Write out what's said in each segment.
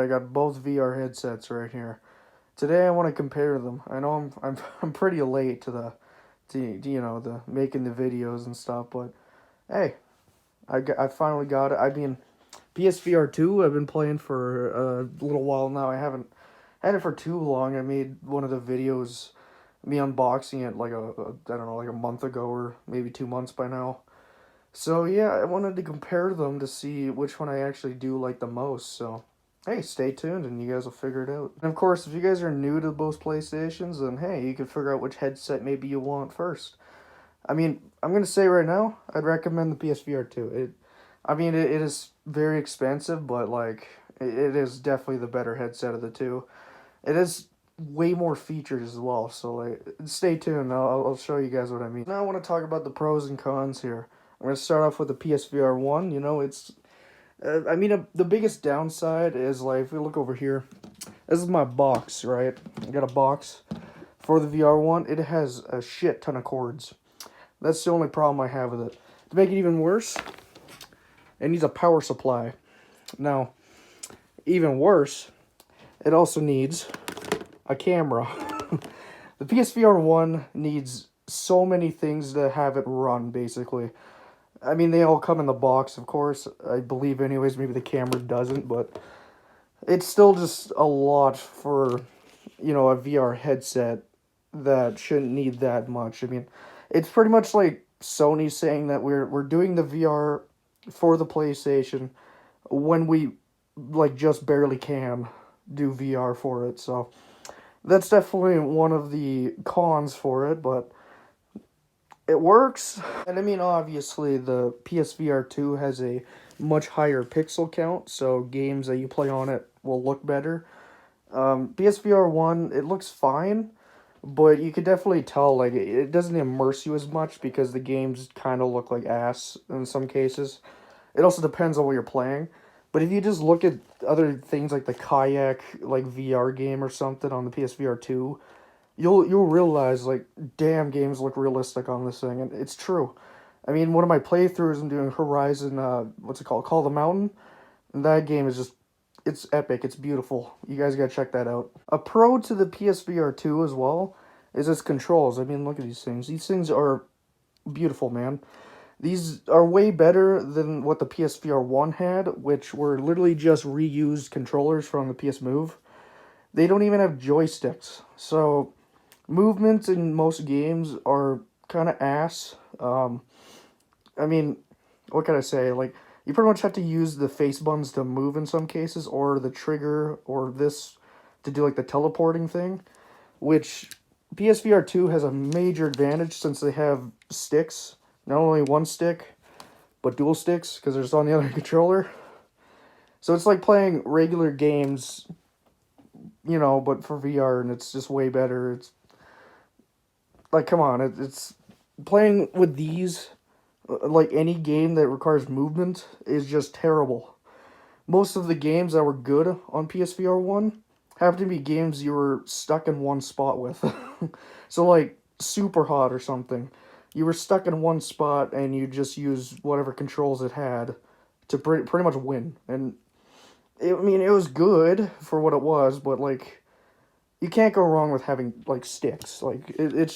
I got both VR headsets right here. Today I want to compare them. I know I'm pretty late to the making the videos and stuff, but hey, I finally got it. I mean, PSVR2 I've been playing for a little while now. I haven't had it for too long. I made one of the videos, me unboxing it like I don't know, like a month ago or maybe 2 months by now. So yeah, I wanted to compare them to see which one I actually do like the most. So hey, stay tuned and you guys will figure it out. And of course, if you guys are new to both PlayStations, then hey, you can figure out which headset maybe you want first. I mean, I'm gonna say right now, I'd recommend the PSVR 2. It is very expensive, but like it is definitely the better headset of the two. It is way more features as well. So like, stay tuned. I'll show you guys what I mean. Now I want to talk about the pros and cons here. I'm gonna start off with the PSVR 1. You know, the biggest downside is like if we look over here, this is my box, right? I got a box for the VR1. It has a shit ton of cords. That's the only problem I have with it. To make it even worse, it needs a power supply. Now, even worse, it also needs a camera. The PSVR 1 needs so many things to have it run, basically. I mean, they all come in the box, of course. I believe anyways, maybe the camera doesn't, but it's still just a lot for, a VR headset that shouldn't need that much. I mean, it's pretty much like Sony saying that we're doing the VR for the PlayStation when we like just barely can do VR for it. So that's definitely one of the cons for it, but it works. And I mean, obviously the PSVR 2 has a much higher pixel count, so games that you play on it will look better. PSVR 1, it looks fine, but you could definitely tell like it doesn't immerse you as much because the games kind of look like ass in some cases. It also depends on what you're playing. But if you just look at other things like the kayak like VR game or something on the PSVR 2, you'll realize like damn, games look realistic on this thing, and it's true. I mean, one of my playthroughs I'm doing Horizon what's it called? Call of the Mountain. And that game is just it's epic. It's beautiful. You guys gotta check that out. A pro to the PSVR 2 as well is its controls. I mean, look at these things. These things are beautiful, man. These are way better than what the PSVR 1 had, which were literally just reused controllers from the PS Move. They don't even have joysticks. So, movements in most games are kind of ass. I mean, what can I say? Like, you pretty much have to use the face buttons to move in some cases, or the trigger, or this to do like the teleporting thing, which PSVR 2 has a major advantage since they have sticks. Not only one stick, but dual sticks, because there's on the other controller. So it's like playing regular games, but for VR, and it's just way better. It's like, come on, it's playing with these, like any game that requires movement, is just terrible. Most of the games that were good on PSVR 1 happen to be games you were stuck in one spot with. So, like, Super Hot or something. You were stuck in one spot and you just use whatever controls it had to pretty much win. And, it was good for what it was, but, like, you can't go wrong with having, like, sticks. Like, it's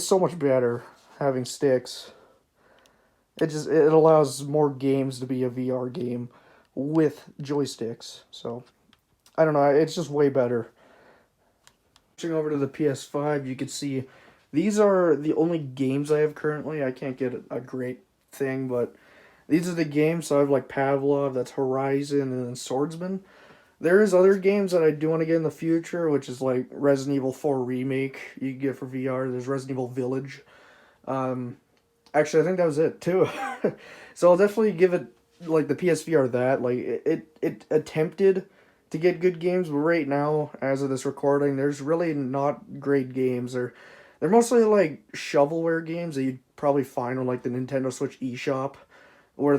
so much better having sticks. It allows more games to be a VR game with joysticks. So, I don't know, it's just way better. Switching over to the PS5, you can see these are the only games I have currently. I can't get a great thing, but these are the games. So I have like Pavlov, that's Horizon, and then Swordsman. There is other games that I do want to get in the future, which is like Resident Evil 4 Remake you can get for VR. There's Resident Evil Village. Actually, I think that was it too. So I'll definitely give it like the PSVR that. Like it attempted to get good games, but right now, as of this recording, there's really not great games. They're mostly like shovelware games that you'd probably find on like the Nintendo Switch eShop, where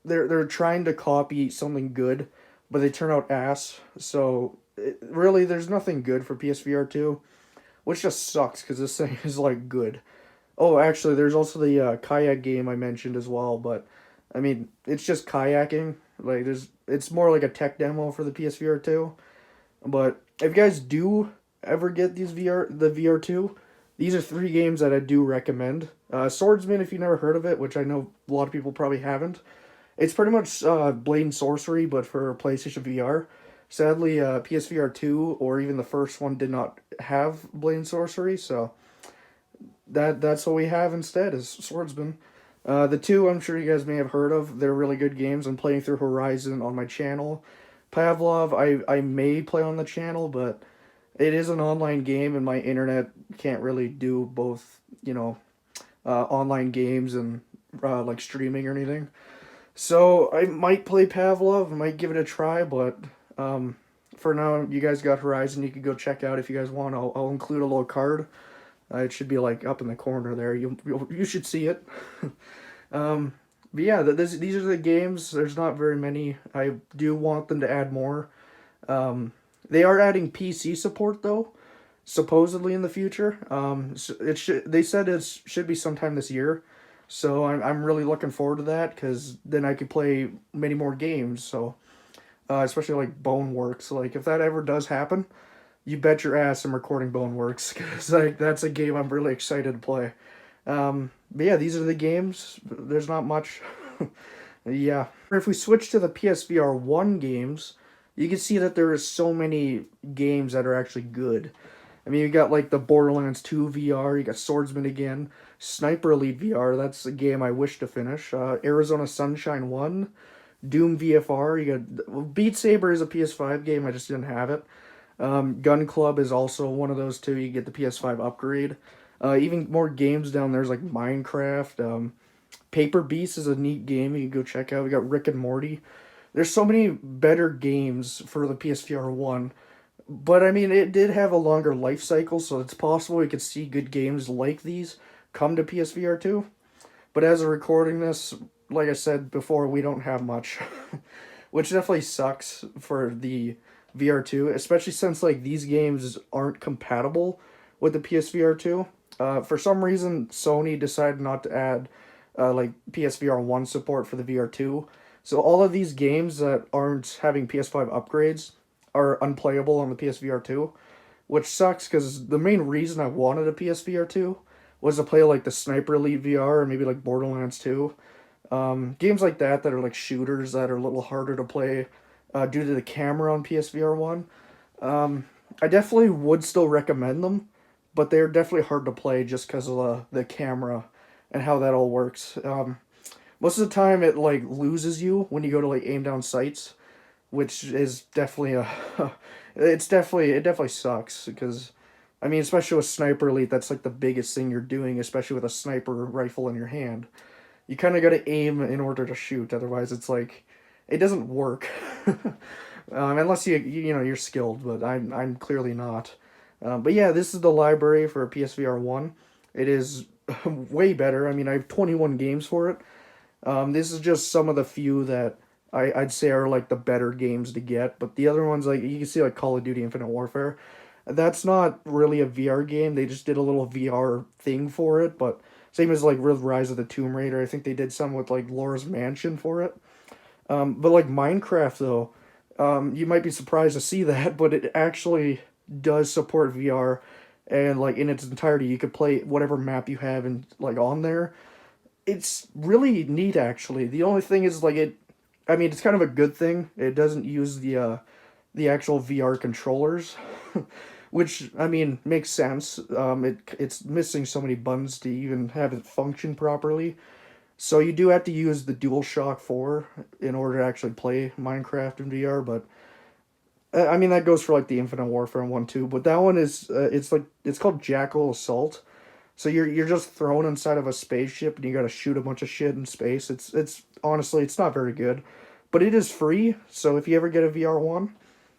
they're trying to copy something good, but they turn out ass. So really, there's nothing good for PSVR 2, which just sucks because this thing is like good. Oh, actually, there's also the kayak game I mentioned as well, but I mean, it's just kayaking. Like it's more like a tech demo for the PSVR2. But if you guys do ever get the VR2, these are three games that I do recommend. Swordsman, if you never heard of it, which I know a lot of people probably haven't, it's pretty much Blade and Sorcery, but for PlayStation VR. Sadly, PSVR2 or even the first one did not have Blade and Sorcery, so that's what we have instead is Swordsman. The two I'm sure you guys may have heard of. They're really good games. I'm playing through Horizon on my channel. Pavlov, I may play on the channel, but it is an online game, and my internet can't really do both, online games and like streaming or anything. So I might play Pavlov. I might give it a try, but for now, you guys got Horizon. You can go check out if you guys want. I'll include a little card. It should be like up in the corner there. You should see it. But yeah, these are the games. There's not very many. I do want them to add more. They are adding PC support though, supposedly in the future. They said it should be sometime this year, so I'm really looking forward to that because then I could play many more games. So especially like Boneworks. Like if that ever does happen, you bet your ass I'm recording Boneworks because like that's a game I'm really excited to play. But yeah, these are the games. There's not much. Yeah. If we switch to the PSVR1 games, you can see that there are so many games that are actually good. I mean, you got like the Borderlands 2 VR, you got Swordsman again, Sniper Elite VR, that's a game I wish to finish. Arizona Sunshine 1, Doom VFR, you got Beat Saber is a PS5 game, I just didn't have it. Gun Club is also one of those two, you get the PS5 upgrade. Even more games down there's like Minecraft. Paper Beast is a neat game you can go check out. We got Rick and Morty. There's so many better games for the PSVR 1. But I mean, it did have a longer life cycle, so it's possible we could see good games like these come to PSVR 2. But as of recording this, like I said before, we don't have much. Which definitely sucks for the VR2, especially since like these games aren't compatible with the PSVR 2. For some reason, Sony decided not to add like PSVR1 support for the VR2. So all of these games that aren't having PS5 upgrades are unplayable on the PSVR2, which sucks because the main reason I wanted a PSVR2 was to play like the Sniper Elite VR or maybe like Borderlands 2. Games like that are like shooters that are a little harder to play due to the camera on PSVR1. I definitely would still recommend them, but they're definitely hard to play just because of the camera and how that all works. Most of the time it like loses you when you go to like aim down sights, which is definitely it definitely sucks because I mean especially with Sniper Elite that's like the biggest thing you're doing, especially with a sniper rifle in your hand. You kind of got to aim in order to shoot, otherwise it's like it doesn't work. Unless you're skilled, but I'm clearly not. But yeah, this is the library for PSVR1. It is way better. I mean, I have 21 games for it. This is just some of the few that I'd say are like the better games to get. But the other ones, like you can see, like Call of Duty Infinite Warfare, that's not really a VR game. They just did a little VR thing for it. But same as like Rise of the Tomb Raider, I think they did some with like Laura's Mansion for it. But like Minecraft though, you might be surprised to see that, but it actually does support VR, and like in its entirety, you could play whatever map you have and like on there. It's really neat actually. The only thing is like I mean, it's kind of a good thing. It doesn't use the actual VR controllers, which I mean makes sense. It's missing so many buttons to even have it function properly. So you do have to use the DualShock 4 in order to actually play Minecraft in VR, but I mean that goes for like the Infinite Warfare one too. But that one is it's called Jackal Assault. So you're just thrown inside of a spaceship and you got to shoot a bunch of shit in space. It's honestly it's not very good, but it is free. So if you ever get a VR1,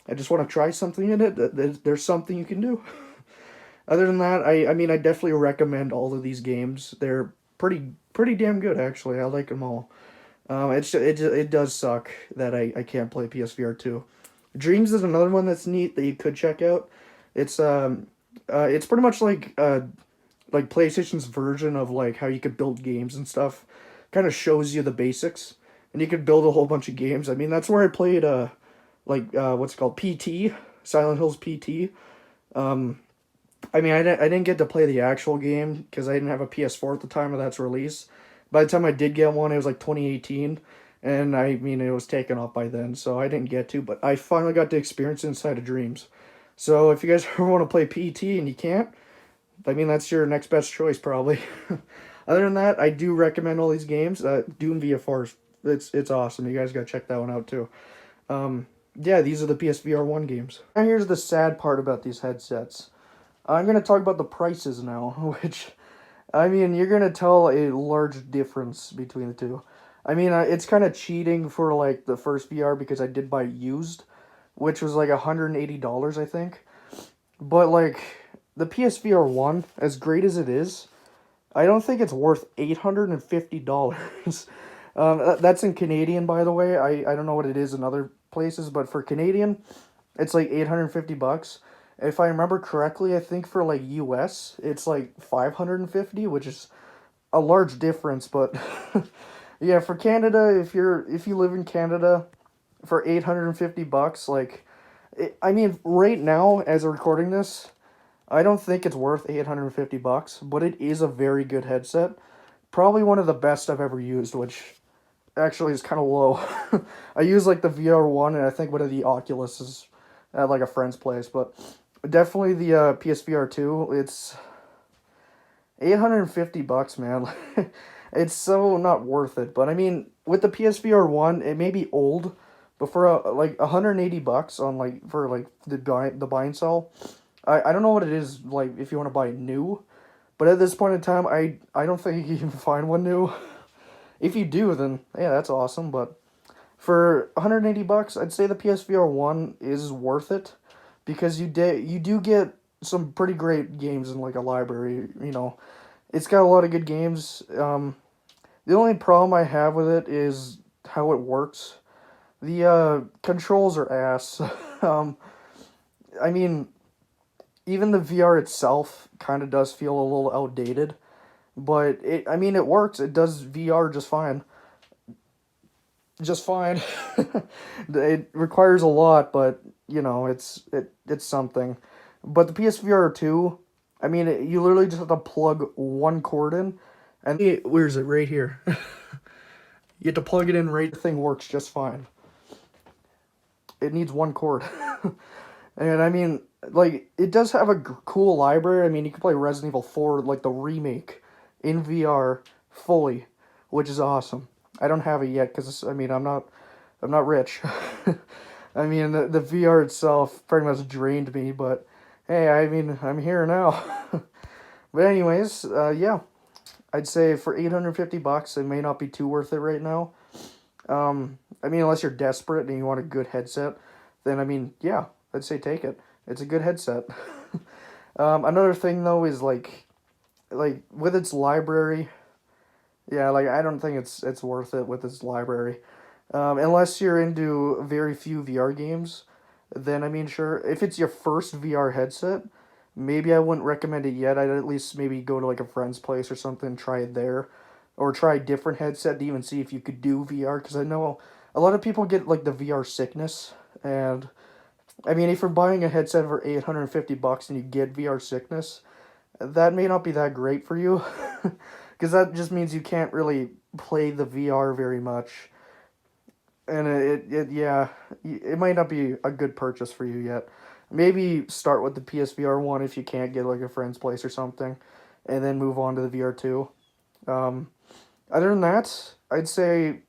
I just want to try something in it. There's something you can do. Other than that, I mean I definitely recommend all of these games. They're pretty damn good actually. I like them all. It does suck that I can't play PSVR 2. Dreams is another one that's neat that you could check out. It's pretty much like PlayStation's version of like how you could build games and stuff. Kind of shows you the basics. and you could build a whole bunch of games. I mean, that's where I played what's it called, PT, Silent Hills PT. Um, I mean, I didn't get to play the actual game because I didn't have a PS4 at the time of that's release. By the time I did get one, it was like 2018, and I mean it was taken off by then, so I didn't get to. But I finally got to experience Inside of Dreams. So if you guys ever want to play PT and you can't, I mean that's your next best choice probably. Other than that, I do recommend all these games. Doom VFR, it's awesome. You guys gotta check that one out too. Yeah, these are the PSVR1 games. Now here's the sad part about these headsets. I'm going to talk about the prices now, which, I mean, you're going to tell a large difference between the two. I mean, it's kind of cheating for, like, the first VR because I did buy it used, which was, like, $180, I think. But, like, the PSVR 1, as great as it is, I don't think it's worth $850. That's in Canadian, by the way. I don't know what it is in other places, but for Canadian, it's like $850. If I remember correctly, I think for like US, it's like 550, which is a large difference, but yeah, for Canada, if you live in Canada for $850, like I mean, right now as I'm recording this, I don't think it's worth $850, but it is a very good headset. Probably one of the best I've ever used, which actually is kind of low. I use like the VR1 and I think one of the Oculus is at like a friend's place, but definitely the PSVR2. It's $850, man. It's so not worth it. But I mean, with the PSVR1, it may be old, but for like $180 on like for like the buy and sell, I don't know what it is like if you want to buy it new, but at this point in time, I don't think you can find one new. If you do, then yeah, that's awesome. But for $180, I'd say the PSVR 1 is worth it because you do get some pretty great games in like a library, you know. It's got a lot of good games. The only problem I have with it is how it works. The controls are ass. I mean, even the VR itself kind of does feel a little outdated, but I mean, it works. It does VR just fine. Just fine. It requires a lot, but you know, it's something. But the PSVR 2, I mean, you literally just have to plug one cord in, and where is it? Right here. You have to plug it in right. The thing works just fine. It needs one cord. And I mean, like, it does have a cool library. I mean, you can play Resident Evil 4, like the remake, in VR fully, which is awesome. I don't have it yet because I mean I'm not rich. I mean the VR itself pretty much drained me, but hey, I mean I'm here now. But anyways, yeah, I'd say for $850, it may not be too worth it right now. I mean unless you're desperate and you want a good headset, then I mean yeah, I'd say take it. It's a good headset. Another thing though is like with its library. Yeah, like I don't think it's worth it with its library, unless you're into very few VR games. Then I mean, sure, if it's your first VR headset, maybe I wouldn't recommend it yet. I'd at least maybe go to like a friend's place or something, try it there, or try a different headset to even see if you could do VR. Because I know a lot of people get like the VR sickness, and I mean, if you're buying a headset for $850 and you get VR sickness, that may not be that great for you. Because that just means you can't really play the VR very much. And yeah, it might not be a good purchase for you yet. Maybe start with the PSVR 1 if you can't get like a friend's place or something. And then move on to the VR 2. Other than that, I'd say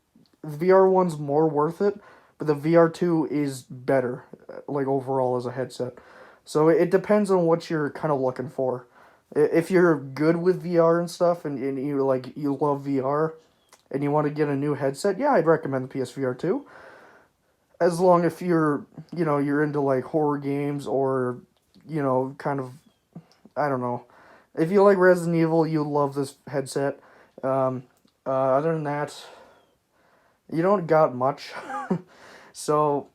the VR 1's more worth it. But the VR 2 is better, like overall as a headset. So it depends on what you're kind of looking for. If you're good with VR and stuff, and you love VR, and you want to get a new headset, yeah, I'd recommend the PSVR 2. As long if you're into like horror games or, kind of, I don't know. If you like Resident Evil, you love this headset. Other than that, you don't got much. So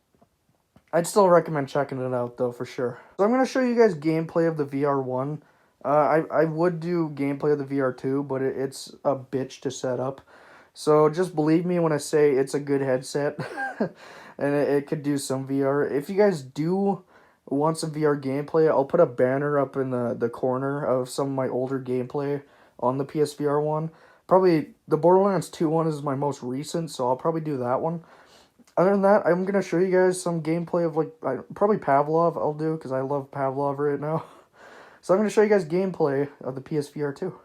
I'd still recommend checking it out though for sure. So I'm gonna show you guys gameplay of the VR1. I would do gameplay of the VR2, but it's a bitch to set up. So just believe me when I say it's a good headset, and it could do some VR. If you guys do want some VR gameplay, I'll put a banner up in the corner of some of my older gameplay on the PSVR one. Probably the Borderlands 2 one is my most recent, so I'll probably do that one. Other than that, I'm gonna show you guys some gameplay of like probably Pavlov. I'll do because I love Pavlov right now. So I'm gonna show you guys gameplay of the PSVR 2.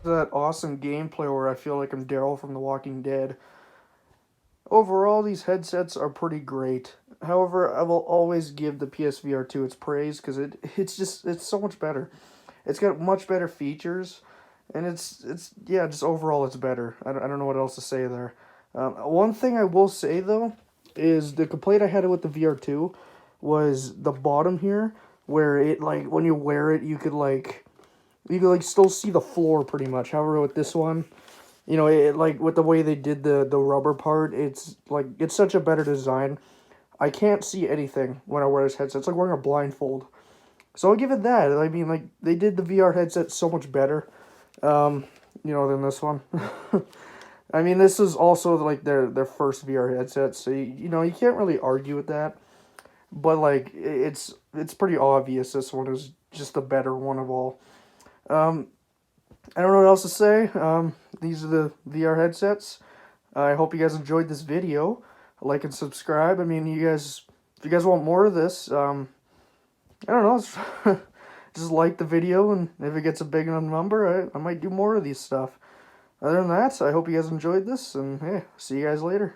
That awesome gameplay where I feel like I'm Daryl from The Walking Dead. Overall, these headsets are pretty great. However, I will always give the PSVR 2 its praise because it's so much better. It's got much better features, and it's yeah, just overall it's better. I don't know what else to say there. One thing I will say though is the complaint I had with the VR2 was the bottom here where it like when you wear it you could like still see the floor pretty much. However, with this one, you know, it like with the way they did the rubber part, it's such a better design. I can't see anything when I wear this headset. It's like wearing a blindfold. So I'll give it that. I mean, like they did the VR headset so much better, you know, than this one. I mean, this is also like their first VR headset, so you know you can't really argue with that. But like it's pretty obvious this one is just the better one of all. Um, I don't know what else to say. These are the VR headsets. I hope you guys enjoyed this video. Like and subscribe. I mean, if you guys want more of this, I don't know, just like the video, and if it gets a big enough number, I might do more of these stuff. Other than that, I hope you guys enjoyed this, and hey, see you guys later.